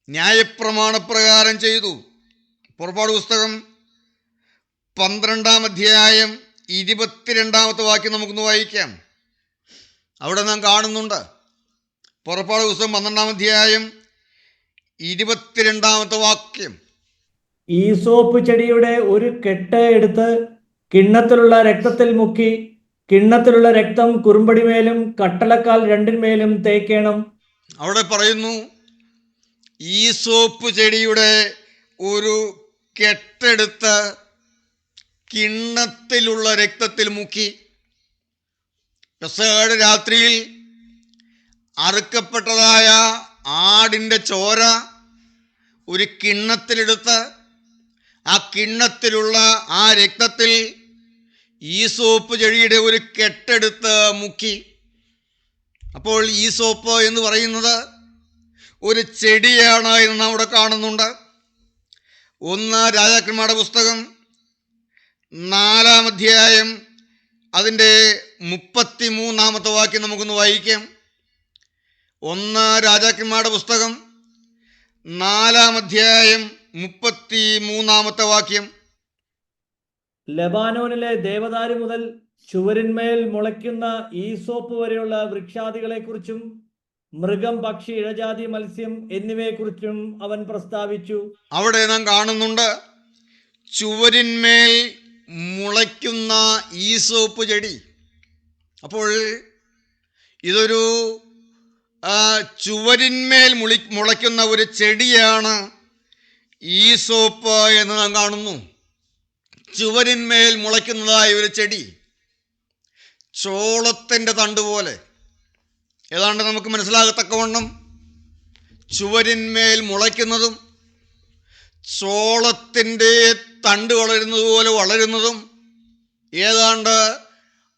ന്യായപ്രമാണപ്രകാരം ചെയ്തു. പുറപ്പാട് പുസ്തകം 12-ാം അധ്യായം 22-ാമത്തെ വാക്യം നമുക്കൊന്ന് വായിക്കാം. അവിടെ നാം കാണുന്നുണ്ട്. പുറപ്പാട് പുസ്തകം 12-ാം അധ്യായം 22-ാമത്തെ വാക്യം. ഈസോപ്പ് ചെടിയുടെ ഒരു കെട്ട് എടുത്ത് കിണ്ണത്തിലുള്ള രക്തത്തിൽ മുക്കി കിണ്ണത്തിലുള്ള രക്തം കുറുമ്പടിമേലും കട്ടളക്കാൽ രണ്ടിന്മേലും തേക്കണം. അവിടെ പറയുന്നു, ഈസോപ്പ് ചെടിയുടെ ഒരു കെട്ടെടുത്ത് കിണ്ണത്തിലുള്ള രക്തത്തിൽ മുക്കി. പെസഹയുടെ രാത്രിയിൽ അറുക്കപ്പെട്ടതായ ആടിൻ്റെ ചോര ഒരു കിണ്ണത്തിലെടുത്ത് ആ കിണ്ണത്തിലുള്ള ആ രക്തത്തിൽ ഈസോപ്പ് ചെടിയുടെ ഒരു കെട്ടെടുത്ത് മുക്കി. അപ്പോൾ ഈസോപ്പ് എന്ന് പറയുന്നത് ഒരു ചെടിയാണ് എന്ന് നാം ഇവിടെ കാണുന്നുണ്ട്. 1 രാജാക്കന്മാരുടെ പുസ്തകം 4-ാം അധ്യായം അതിൻ്റെ 33-ാമത്തെ വാക്യം നമുക്കൊന്ന് വായിക്കാം. 1 രാജാക്കന്മാരുടെ പുസ്തകം 4-ാം അധ്യായം 33-ാമത്തെ വാക്യം. ലബാനോനിലെ ദേവദാരു മുതൽ ചുവരിന്മേൽ മുളയ്ക്കുന്ന ഈസോപ്പ് വരെയുള്ള വൃക്ഷാദികളെക്കുറിച്ചും മൃഗം, പക്ഷി, ഇഴജാതി, മത്സ്യം എന്നിവയെക്കുറിച്ചും അവൻ പ്രസ്താവിച്ചു. അവിടെ നാം കാണുന്നുണ്ട്, ചുവരിന്മേൽ മുളയ്ക്കുന്ന ഈസോപ്പ് ചെടി. അപ്പോൾ ഇതൊരു ചുവരിന്മേൽ മുളയ്ക്കുന്ന ഒരു ചെടിയാണ് ഈസോപ്പ് എന്ന് നാം കാണുന്നു. ചുവരിന്മേൽ മുളയ്ക്കുന്നതായ ഒരു ചെടി, ചോളത്തിൻ്റെ തണ്ട് പോലെ ഏതാണ്ട് നമുക്ക് മനസ്സിലാകത്തക്കവണ്ണം ചുവരിന്മേൽ മുളയ്ക്കുന്നതും ചോളത്തിൻ്റെ തണ്ട് വളരുന്നത് പോലെ വളരുന്നതും ഏതാണ്ട്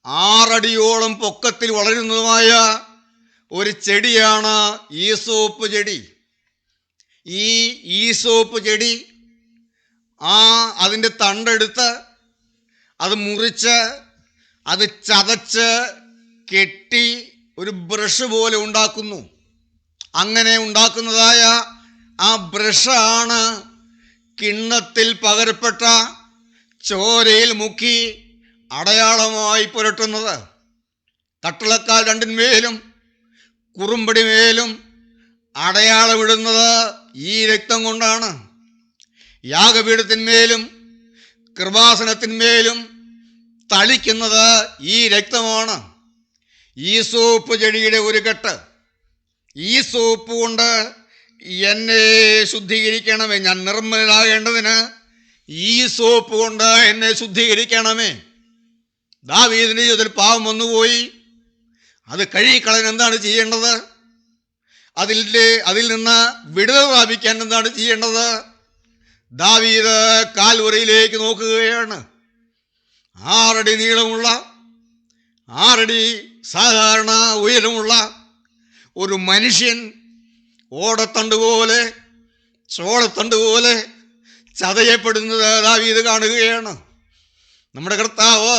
6 അടിയോളം പൊക്കത്തിൽ വളരുന്നതുമായ ഒരു ചെടിയാണ് ഈസോപ്പ് ചെടി. ഈ ഈസോപ്പ് ചെടി അതിൻ്റെ തണ്ടെടുത്ത് അത് മുറിച്ച് അത് ചതച്ച് കെട്ടി ഒരു ബ്രഷ് പോലെ ഉണ്ടാക്കുന്നു. അങ്ങനെ ഉണ്ടാക്കുന്നതായ ആ ബ്രഷാണ് കിണ്ണത്തിൽ പകരപ്പെട്ട ചോരയിൽ മുക്കി അടയാളമായി പുരട്ടുന്നത്. കട്ടളക്കാൽ രണ്ടിന്മേലും കുറുമ്പടിമേലും അടയാളമിടുന്നത് ഈ രക്തം കൊണ്ടാണ്. യാഗപീഠത്തിന്മേലും കൃപാസനത്തിന്മേലും തളിക്കുന്നത് ഈ രക്തമാണ്. ഈസോപ്പ് ചെടിയുടെ ഒരു കെട്ട്. ഈ സോപ്പ് കൊണ്ട് എന്നെ ശുദ്ധീകരിക്കണമേ. ഞാൻ നിർമ്മലനാകേണ്ടതിന് ഈ സോപ്പ് കൊണ്ട് എന്നെ ശുദ്ധീകരിക്കണമേ. ദാവീദിന്റെ ജീവിതത്തിൽ പാപം വന്നുപോയി. അത് കഴുകിക്കളയാൻ എന്താണ് ചെയ്യേണ്ടത്? അതിൽ നിന്ന് വിടുതൽ പ്രാപിക്കാൻ എന്താണ് ചെയ്യേണ്ടത്? ദാവീദ് കാൽവറിയിലേക്ക് നോക്കുകയാണ്. 6 അടി നീളമുള്ള 6 അടി സാധാരണ ഉയരമുള്ള ഒരു മനുഷ്യൻ ഓടത്തണ്ട് പോലെ ചോളത്തണ്ട് പോലെ ചതയപ്പെടുന്നത് ദാവീദ് കാണുകയാണ്. നമ്മുടെ കർത്താവ്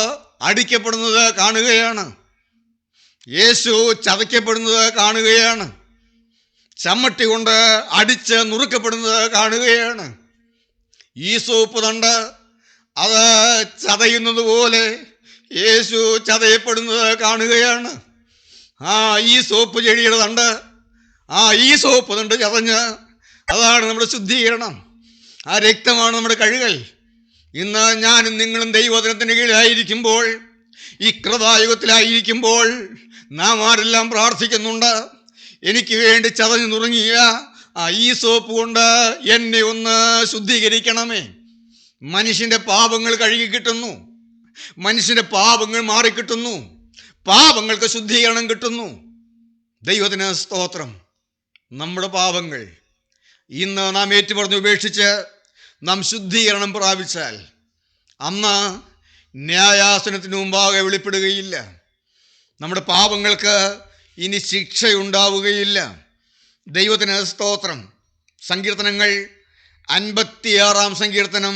അടിക്കപ്പെടുന്നത് കാണുകയാണ്. യേശു ചതയ്ക്കപ്പെടുന്നത് കാണുകയാണ്. ചമ്മട്ടി കൊണ്ട് അടിച്ച് നുറുക്കപ്പെടുന്നത് കാണുകയാണ്. ഈ സോപ്പ് തണ്ട് അത് ചതയുന്നത് പോലെ യേശു ചതയപ്പെടുന്നത് കാണുകയാണ്. ഈ സോപ്പ് ചെടിയുടെ തണ്ട് ഈ സോപ്പ് കൊണ്ട് ചതഞ്ഞ്, അതാണ് നമ്മുടെ ശുദ്ധീകരണം. ആ രക്തമാണ് നമ്മുടെ കഴുകൽ. ഇന്ന് ഞാനും നിങ്ങളും ദൈവവചനത്തിൻ്റെ കീഴിലായിരിക്കുമ്പോൾ, ഈ കൃതായുഗത്തിലായിരിക്കുമ്പോൾ നാം ആരെല്ലാം പ്രാർത്ഥിക്കുന്നുണ്ട്, എനിക്ക് വേണ്ടി ചതഞ്ഞു നുറുങ്ങിയ ഈ സോപ്പ് കൊണ്ട് എന്നെ ഒന്ന് ശുദ്ധീകരിക്കണമേ. മനുഷ്യൻ്റെ പാപങ്ങൾ കഴുകി കിട്ടുന്നു, മനുഷ്യൻ്റെ പാപങ്ങൾ മാറിക്കിട്ടുന്നു, പാപങ്ങൾക്ക് ശുദ്ധീകരണം കിട്ടുന്നു. ദൈവത്തിന് സ്തോത്രം. നമ്മുടെ പാപങ്ങൾ ഇന്ന് നാം ഏറ്റുപറഞ്ഞ് ഉപേക്ഷിച്ച് നാം ശുദ്ധീകരണം പ്രാപിച്ചാൽ അന്ന് ന്യായാസനത്തിന് മുമ്പാകെ വെളിപ്പെടുകയില്ല. നമ്മുടെ പാപങ്ങൾക്ക് ഇനി ശിക്ഷയുണ്ടാവുകയില്ല. ദൈവത്തിന് സ്തോത്രം. സങ്കീർത്തനങ്ങൾ 56-ാം സങ്കീർത്തനം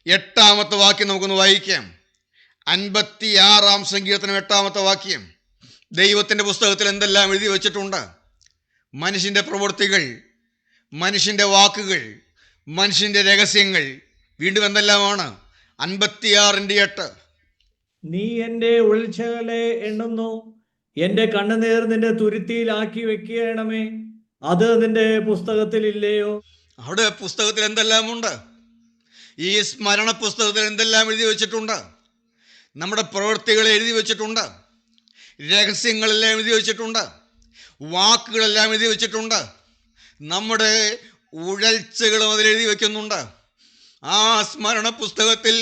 8-ാമത്തെ വാക്യം നമുക്കൊന്ന് വായിക്കാം. 56-ാം സങ്കീർത്തനം 8-ാമത്തെ വാക്യം. ദൈവത്തിൻ്റെ പുസ്തകത്തിൽ എന്തെല്ലാം എഴുതി വച്ചിട്ടുണ്ട്? മനുഷ്യൻ്റെ പ്രവൃത്തികൾ, മനുഷ്യൻ്റെ വാക്കുകൾ, മനുഷ്യൻ്റെ രഹസ്യങ്ങൾ. വീണ്ടും എന്തെല്ലാമാണ്? 56-8. നീ എൻ്റെ ഉൾച്ചകളെ എണ്ണുന്നു, എൻ്റെ കണ്ണുനീർ നിന്റെ തുരുത്തിയിലാക്കി വെക്കണമേ, അത് നിന്റെ പുസ്തകത്തിൽ ഇല്ലയോ? അവിടെ പുസ്തകത്തിൽ എന്തെല്ലാം ഉണ്ട്? ഈ സ്മരണ പുസ്തകത്തിൽ എന്തെല്ലാം എഴുതി വച്ചിട്ടുണ്ട്? നമ്മുടെ പ്രവൃത്തികൾ എഴുതി വച്ചിട്ടുണ്ട്, രഹസ്യങ്ങളെല്ലാം എഴുതി വച്ചിട്ടുണ്ട്, വാക്കുകളെല്ലാം എഴുതി വച്ചിട്ടുണ്ട്, നമ്മുടെ ഉഴൽച്ചകളും അതിലെഴുതി വയ്ക്കുന്നുണ്ട്. ആ സ്മരണ പുസ്തകത്തിൽ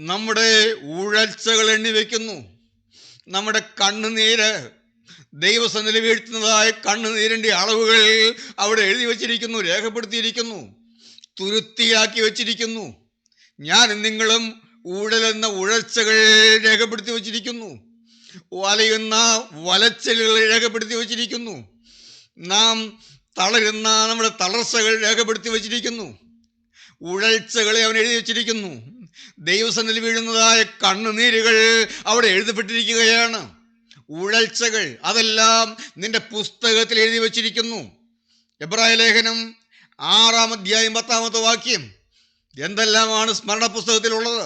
നമ്മുടെ ഉഴൽച്ചകൾ എണ്ണി വയ്ക്കുന്നു. നമ്മുടെ കണ്ണുനീര്, ദൈവസന്നിധിയിൽ വീഴ്ത്തുന്നതായ കണ്ണുനീരിൻ്റെ അളവുകൾ അവിടെ എഴുതി വച്ചിരിക്കുന്നു, രേഖപ്പെടുത്തിയിരിക്കുന്നു, തുരുത്തിയാക്കി വച്ചിരിക്കുന്നു. ഞാനും നിങ്ങളും ഉഴലെന്ന ഉഴൽച്ചകൾ രേഖപ്പെടുത്തി വച്ചിരിക്കുന്നു, വലയുന്ന വലച്ചലുകൾ രേഖപ്പെടുത്തി വച്ചിരിക്കുന്നു, നാം തളരുന്ന നമ്മുടെ തളർച്ചകൾ രേഖപ്പെടുത്തി വച്ചിരിക്കുന്നു, ഉഴൽച്ചകളെ അവൻ എഴുതി വച്ചിരിക്കുന്നു. ദൈവസന്നിധിയിൽ വീഴുന്നതായ കണ്ണുനീരുകൾ അവിടെ എഴുതപ്പെട്ടിരിക്കുകയാണ്. ഉഴൽച്ചകൾ അതെല്ലാം നിന്റെ പുസ്തകത്തിൽ എഴുതി വച്ചിരിക്കുന്നു. എബ്രായ ലേഖനം 6-ാം അധ്യായം 10-ാമത്തെ വാക്യം. എന്തെല്ലാമാണ് സ്മരണ പുസ്തകത്തിലുള്ളത്?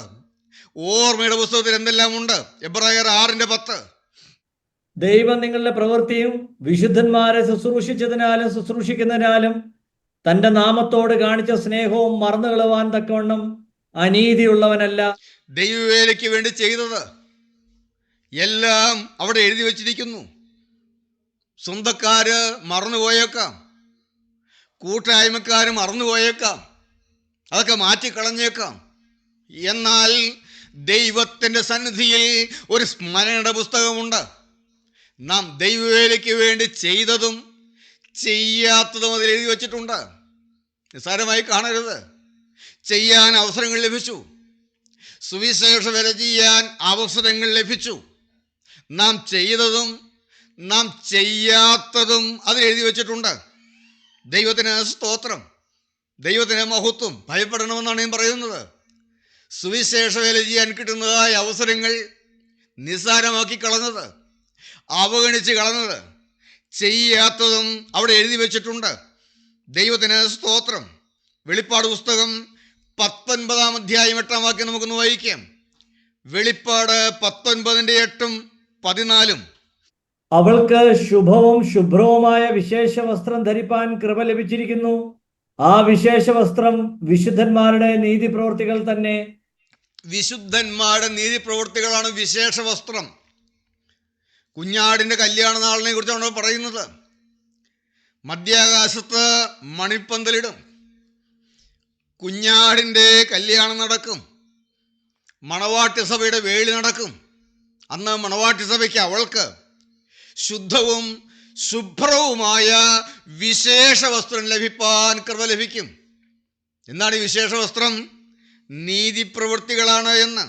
ഓർമ്മയുടെ പുസ്തകത്തിൽ എന്തെല്ലാം ഉണ്ട്? എബ്രായർ 6:10. ദൈവം നിങ്ങളുടെ പ്രവൃത്തിയും വിശുദ്ധന്മാരെ ശുശ്രൂഷിച്ചതിനാലും ശുശ്രൂഷിക്കുന്നതിനാലും തന്റെ നാമത്തോട് കാണിച്ച സ്നേഹവും മറന്നുകളവാൻ തക്കവണ്ണം അനീതിയുള്ളവനല്ല. ദൈവവേലയ്ക്ക് വേണ്ടി ചെയ്തത് എല്ലാം അവിടെ എഴുതി വച്ചിരിക്കുന്നു. സ്വന്തക്കാര് മറന്നുപോയേക്കാം, കൂട്ടായ്മക്കാര് മറന്നുപോയേക്കാം, അതൊക്കെ മാറ്റിക്കളഞ്ഞേക്കാം. എന്നാൽ ദൈവത്തിൻ്റെ സന്നിധിയിൽ ഒരു സ്മരണയുടെ പുസ്തകമുണ്ട്. നാം ദൈവവേലയ്ക്ക് വേണ്ടി ചെയ്തതും ചെയ്യാത്തതും അതിൽ എഴുതി വച്ചിട്ടുണ്ട്. നിസ്സാരമായി കാണരുത്. ചെയ്യാൻ അവസരങ്ങൾ ലഭിച്ചു, സുവിശേഷ വേല ചെയ്യാൻ അവസരങ്ങൾ ലഭിച്ചു. നാം ചെയ്തതും നാം ചെയ്യാത്തതും അതിൽ എഴുതി വച്ചിട്ടുണ്ട്. ദൈവത്തിന് സ്തോത്രം, ദൈവത്തിന് മഹത്വം. ഭയപ്പെടണമെന്നാണ് ഞാൻ പറയുന്നത്. സുവിശേഷ വേല ചെയ്യാൻ കിട്ടുന്നതായ അവസരങ്ങൾ നിസ്സാരമാക്കി കളഞ്ഞത്, അവഗണിച്ച് കളഞ്ഞത്, ചെയ്യാത്തതും അവിടെ എഴുതി വച്ചിട്ടുണ്ട്. ദൈവത്തിന് സ്തോത്രം. വെളിപ്പാട് പുസ്തകം 19-ാം അധ്യായം 8-ാം വാക്യം നമുക്കൊന്ന് വായിക്കാം. വെളിപ്പാട് 19:8-14. അവൾക്ക് ശുഭവും ശുഭ്രവുമായ വിശേഷ വസ്ത്രം ധരിപ്പാൻ കൃപ ലഭിച്ചിരിക്കുന്നു. ആ വിശേഷ വസ്ത്രം വിശുദ്ധന്മാരുടെ നീതി പ്രവൃത്തികൾ തന്നെ. വിശുദ്ധന്മാരുടെ നീതി പ്രവൃത്തികളാണ് വിശേഷ വസ്ത്രം. കുഞ്ഞാടിൻ്റെ കല്യാണ നാളിനെ കുറിച്ചാണ് പറയുന്നത്. മധ്യാകാശത്ത് മണിപ്പന്തലിടും, കുഞ്ഞാടിൻ്റെ കല്യാണം നടക്കും, മണവാട്ടി സഭയുടെ വേളി നടക്കും. അന്ന് മണവാട്ടി സഭയ്ക്ക് അവൾക്ക് ശുദ്ധവും ശുഭ്രവുമായ വിശേഷ വസ്ത്രം ലഭിപ്പാൻ കൃപ ലഭിക്കും. എന്താണ് ഈ വിശേഷ വസ്ത്രം? നീതി പ്രവൃത്തികളാണ് എന്ന്.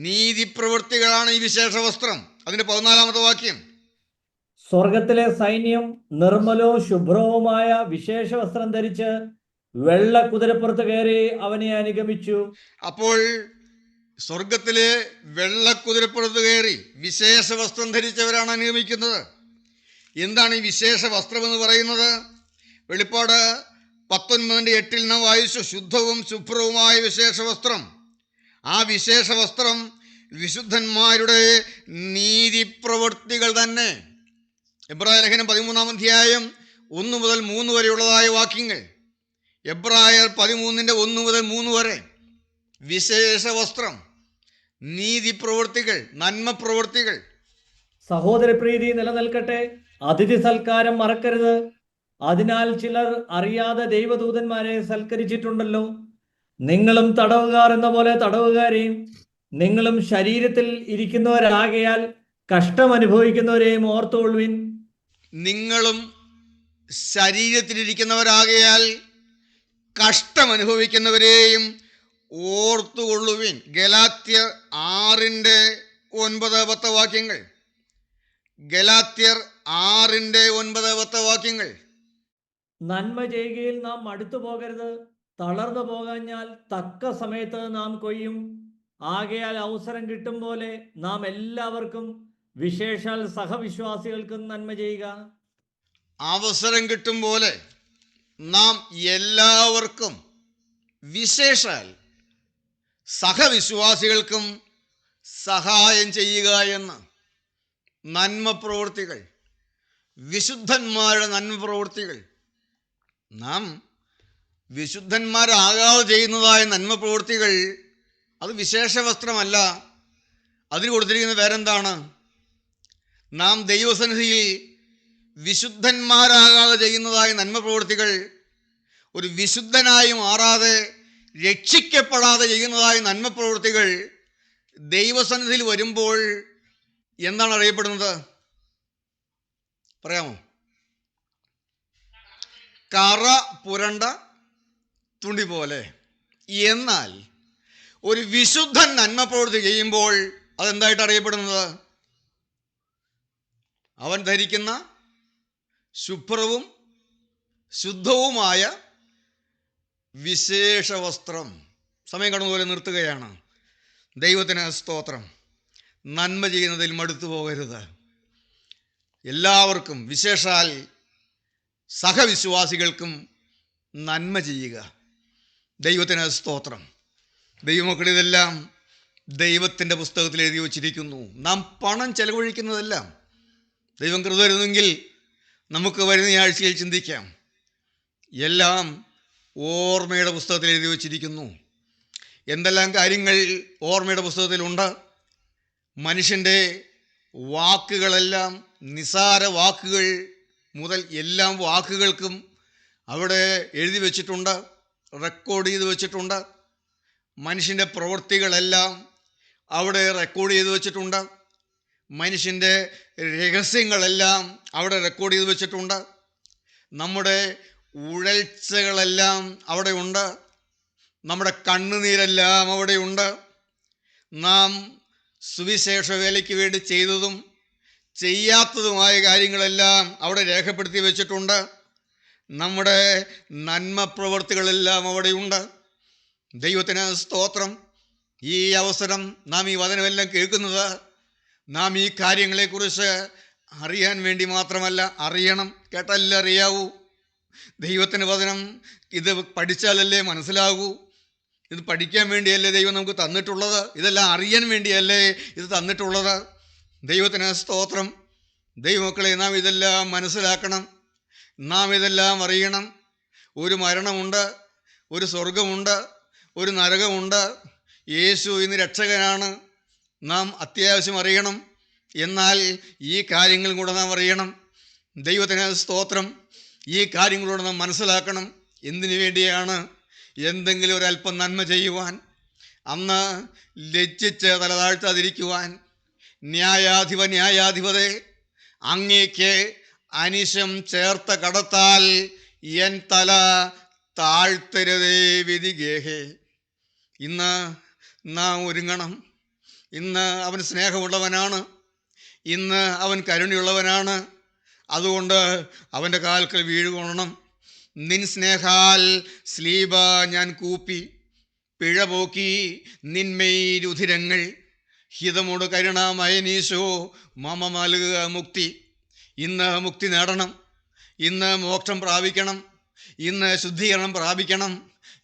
നീതി പ്രവൃത്തികളാണ് ഈ വിശേഷ വസ്ത്രം. അതിന്റെ 14-ാമത്തെ വാക്യം. സ്വർഗത്തിലെ സൈന്യം നിർമ്മലവും ശുഭ്രവുമായ വിശേഷ വസ്ത്രം ധരിച്ച് വെള്ള കുതിരപ്പുറത്ത് കയറി അവനെ അനുഗമിച്ചു. അപ്പോൾ സ്വർഗത്തിലെ വെള്ള കുതിരപ്പുറത്ത് കയറി വിശേഷ വസ്ത്രം ധരിച്ചവരാണ് അനുഗമിക്കുന്നത്. എന്താണ് ഈ വിശേഷ വസ്ത്രം എന്ന് പറയുന്നത്? വെളിപ്പാട് 19:8 നാം വായിച്ചു, ശുദ്ധവും ശുഭ്രവുമായ വിശേഷ വസ്ത്രം. ആ വിശേഷ വസ്ത്രം വിശുദ്ധന്മാരുടെ നീതി പ്രവൃത്തികൾ തന്നെ. എബ്രായ ലേഖനം 13-ാം അധ്യായം 1 മുതൽ 3 വരെയുള്ളതായ വാക്യങ്ങൾ. എബ്രായർ 13-ന്റെ 1 മുതൽ 3 വരെ. വിശേഷ വസ്ത്രം, നീതി പ്രവൃത്തികൾ, നന്മ പ്രവൃത്തികൾ. സഹോദരപ്രീതി നിലനിൽക്കട്ടെ. അതിഥി സൽക്കാരം മറക്കരുത്. അതിനാൽ ചിലർ അറിയാതെ ദൈവദൂതന്മാരെ സൽക്കരിച്ചിട്ടുണ്ടല്ലോ. നിങ്ങളും തടവുകാർ എന്ന പോലെ തടവുകാരെയും, നിങ്ങളും ശരീരത്തിൽ ഇരിക്കുന്നവരാകയാൽ കഷ്ടം അനുഭവിക്കുന്നവരെയും ഓർത്തുകൊള്ളുവിൻ. നിങ്ങളും ശരീരത്തിലിരിക്കുന്നവരാകയാൽ കഷ്ടമനുഭവിക്കുന്നവരെയും ഓർത്തുകൊള്ളുവിൻ. ഗലാത്യർ 6-9 വാക്യങ്ങൾ. ഗലാത്യർ 6-9 വാക്യങ്ങൾ. നന്മ ചെയ്യുകയിൽ നാം മടുത്തു പോകരുത്. തളർന്നു പോകാഞ്ഞാൽ തക്ക സമയത്ത് നാം കൊയ്യും. ആകയാൽ അവസരം കിട്ടും പോലെ നാം എല്ലാവർക്കും, വിശേഷാൽ സഹവിശ്വാസികൾക്കും നന്മ ചെയ്യുക. അവസരം കിട്ടും പോലെ നാം എല്ലാവർക്കും, വിശേഷാൽ സഹവിശ്വാസികൾക്കും സഹായം ചെയ്യുക എന്ന്. നന്മ പ്രവൃത്തികൾ, വിശുദ്ധന്മാരുടെ നന്മ പ്രവൃത്തികൾ. നാം വിശുദ്ധന്മാരാകാതെ ചെയ്യുന്നതായ നന്മ പ്രവൃത്തികൾ അത് വിശേഷ വസ്ത്രമല്ല. അതിന് കൊടുത്തിരിക്കുന്ന പേരെന്താണ്? നാം ദൈവസന്നിധിയിൽ വിശുദ്ധന്മാരാകാതെ ചെയ്യുന്നതായ നന്മ പ്രവൃത്തികൾ, ഒരു വിശുദ്ധനായി മാറാതെ രക്ഷിക്കപ്പെടാതെ ചെയ്യുന്നതായ നന്മ പ്രവൃത്തികൾ ദൈവസന്നിധിയിൽ വരുമ്പോൾ എന്താണ് അറിയപ്പെടുന്നത്? പറയാമോ? കറ പുരണ്ട തുണി പോലെ. എന്നാൽ ഒരു വിശുദ്ധൻ നന്മ പ്രവൃത്തി ചെയ്യുമ്പോൾ അതെന്തായിട്ട് അറിയപ്പെടുന്നത്? അവൻ ധരിക്കുന്ന ശുഭ്രവും ശുദ്ധവുമായ വിശേഷ വസ്ത്രം. സമയം കടന്നുപോലെ നിർത്തുകയാണ്. ദൈവത്തിന് സ്തോത്രം. നന്മ ചെയ്യുന്നതിൽ മടുത്തു പോകരുത്. എല്ലാവർക്കും, വിശേഷാൽ സഹവിശ്വാസികൾക്കും നന്മ ചെയ്യുക. ദൈവത്തിന് സ്തോത്രം. ദൈവമക്കൾ, ഇതെല്ലാം ദൈവത്തിൻ്റെ പുസ്തകത്തിൽ എഴുതി വച്ചിരിക്കുന്നു. നാം പണം ചെലവഴിക്കുന്നതെല്ലാം ദൈവം കൃപ തരുന്നെങ്കിൽ നമുക്ക് വരുന്ന ആഴ്ചയിൽ ചിന്തിക്കാം. എല്ലാം ഓർമ്മയുടെ പുസ്തകത്തിൽ എഴുതി വച്ചിരിക്കുന്നു. എന്തെല്ലാം കാര്യങ്ങൾ ഓർമ്മയുടെ പുസ്തകത്തിലുണ്ട്? മനുഷ്യൻ്റെ വാക്കുകളെല്ലാം, നിസാര വാക്കുകൾ മുതൽ എല്ലാ വാക്കുകൾക്കും അവിടെ എഴുതി വച്ചിട്ടുണ്ട്, റെക്കോർഡ് ചെയ്ത് വച്ചിട്ടുണ്ട്. മനുഷ്യൻ്റെ പ്രവൃത്തികളെല്ലാം അവിടെ റെക്കോർഡ് ചെയ്ത് വച്ചിട്ടുണ്ട്. മനുഷ്യൻ്റെ രഹസ്യങ്ങളെല്ലാം അവിടെ റെക്കോർഡ് ചെയ്ത് വച്ചിട്ടുണ്ട്. നമ്മുടെ ഉഴൽച്ചകളെല്ലാം അവിടെ ഉണ്ട്. നമ്മുടെ കണ്ണുനീരെല്ലാം അവിടെയുണ്ട്. നാം സുവിശേഷ വേലയ്ക്ക് വേണ്ടി ചെയ്തതും ചെയ്യാത്തതുമായ കാര്യങ്ങളെല്ലാം അവിടെ രേഖപ്പെടുത്തി വച്ചിട്ടുണ്ട്. നമ്മുടെ നന്മ പ്രവൃത്തികളെല്ലാം അവിടെയുണ്ട്. ദൈവത്തിന് സ്തോത്രം. ഈ അവസരം നാം ഈ വചനമെല്ലാം കേൾക്കുന്നത് നാം ഈ കാര്യങ്ങളെക്കുറിച്ച് അറിയാൻ വേണ്ടി മാത്രമല്ല, അറിയണം. കേട്ടാലല്ലേ അറിയാവൂ. ദൈവത്തിൻ്റെ വചനം ഇത് പഠിച്ചാലല്ലേ മനസ്സിലാകൂ. ഇത് പഠിക്കാൻ വേണ്ടിയല്ലേ ദൈവം നമുക്ക് തന്നിട്ടുള്ളത്. ഇതെല്ലാം അറിയാൻ വേണ്ടിയല്ലേ ഇത് തന്നിട്ടുള്ളത്. ദൈവത്തിന് സ്തോത്രം. ദൈവമക്കളെ, നാം ഇതെല്ലാം മനസ്സിലാക്കണം. നാം ഇതെല്ലാം അറിയണം. ഒരു മരണമുണ്ട്, ഒരു സ്വർഗമുണ്ട്, ഒരു നരകമുണ്ട്. യേശു ഇന്ന് രക്ഷകനാണ്. നാം അത്യാവശ്യം അറിയണം. എന്നാൽ ഈ കാര്യങ്ങൾ കൂടെ നാം അറിയണം. ദൈവത്തിന് സ്തോത്രം. ഈ കാര്യങ്ങളോട് നാം മനസ്സിലാക്കണം. എന്തിനു വേണ്ടിയാണ്? എന്തെങ്കിലും ഒരല്പം നന്മ ചെയ്യുവാൻ, അന്ന് ലജ്ജിച്ച് തലതാഴ്ത്താതിരിക്കുവാൻ. ന്യായാധിപതേ, അങ്ങേക്ക് അനിശം ചേർത്ത കടത്താൽ എൻ തല താഴ്ത്തരുതേ വിധിഗേഹേ. ഇന്ന് നാം ഒരുങ്ങണം. ഇന്ന് അവൻ സ്നേഹമുള്ളവനാണ്. ഇന്ന് അവൻ കരുണയുള്ളവനാണ്. അതുകൊണ്ട് അവൻ്റെ കാൽക്കൽ വീഴുകൊള്ളണം. നിൻ സ്നേഹാൽ സ്ലീബ ഞാൻ കൂപ്പി, പിഴ പോക്കി നിന്മേരുധിരങ്ങൾ. ഹിതമോട് കരുണാമയനീശോ മമ നൽകുക മുക്തി. ഇന്ന് മുക്തി നേടണം. ഇന്ന് മോക്ഷം പ്രാപിക്കണം. ഇന്ന് ശുദ്ധീകരണം പ്രാപിക്കണം.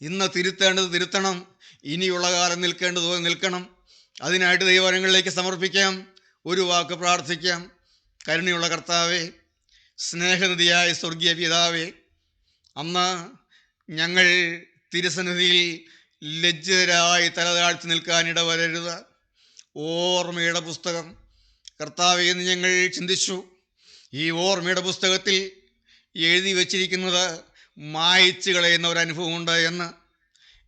ഇന്ന് തിരുത്തേണ്ടത് തിരുത്തണം. ഇനിയുള്ള കാലം നിൽക്കേണ്ടത് നിൽക്കണം. അതിനായിട്ട് ദൈവവരങ്ങളിലേക്ക് സമർപ്പിക്കാം. ഒരു വാക്ക് പ്രാർത്ഥിക്കാം. കരുണയുള്ള കർത്താവേ, സ്നേഹനിധിയായ സ്വർഗീയ പിതാവേ, അന്ന് ഞങ്ങൾ തിരുസന്നിധിയിൽ ലജ്ജിതരായി തലതാഴ്ത്തി നിൽക്കാൻ ഇടവരരുത്. ഓർമ്മയുടെ പുസ്തകം കർത്താവേ എന്ന് ഞങ്ങൾ ചിന്തിച്ചു. ഈ ഓർമ്മയുടെ പുസ്തകത്തിൽ എഴുതി വച്ചിരിക്കുന്നത് മായ്ച്ചു കളയുന്ന ഒരനുഭവമുണ്ട് എന്ന്,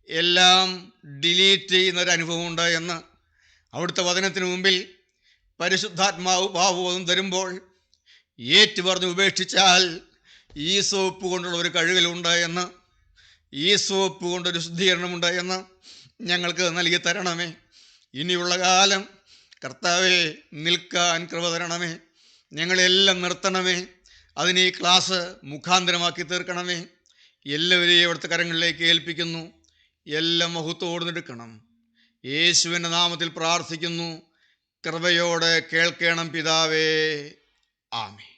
എല്ലാം ഡിലീറ്റ് ചെയ്യുന്ന ഒരനുഭവമുണ്ട് എന്ന്. അവിടുത്തെ വചനത്തിന് മുമ്പിൽ പരിശുദ്ധാത്മാവ് ഭാവബോധം തരുമ്പോൾ ഏറ്റുപറഞ്ഞ് ഉപേക്ഷിച്ചാൽ ഈ സോപ്പ് കൊണ്ടുള്ള ഒരു കഴുകലുണ്ട് എന്ന്, ഈ സോപ്പ് കൊണ്ടൊരു ശുദ്ധീകരണമുണ്ട് എന്ന് ഞങ്ങൾക്ക് നൽകി തരണമേ. ഇനിയുള്ള കാലം കർത്താവെ നിൽക്കാൻ കൃപ തരണമേ. ഞങ്ങളെല്ലാം നിർത്തണമേ. അതിന് ഈ ക്ലാസ് മുഖാന്തരമാക്കി തീർക്കണമേ. എല്ലാവരെയും അവിടുത്തെ കരങ്ങളിലേക്ക് ഏൽപ്പിക്കുന്നു. എല്ലാം മഹത്വത്തോടുന്നെടുക്കണം. യേശുവിൻ്റെ നാമത്തിൽ പ്രാർത്ഥിക്കുന്നു. കൃപയോടെ കേൾക്കണം പിതാവേ. ആമേൻ.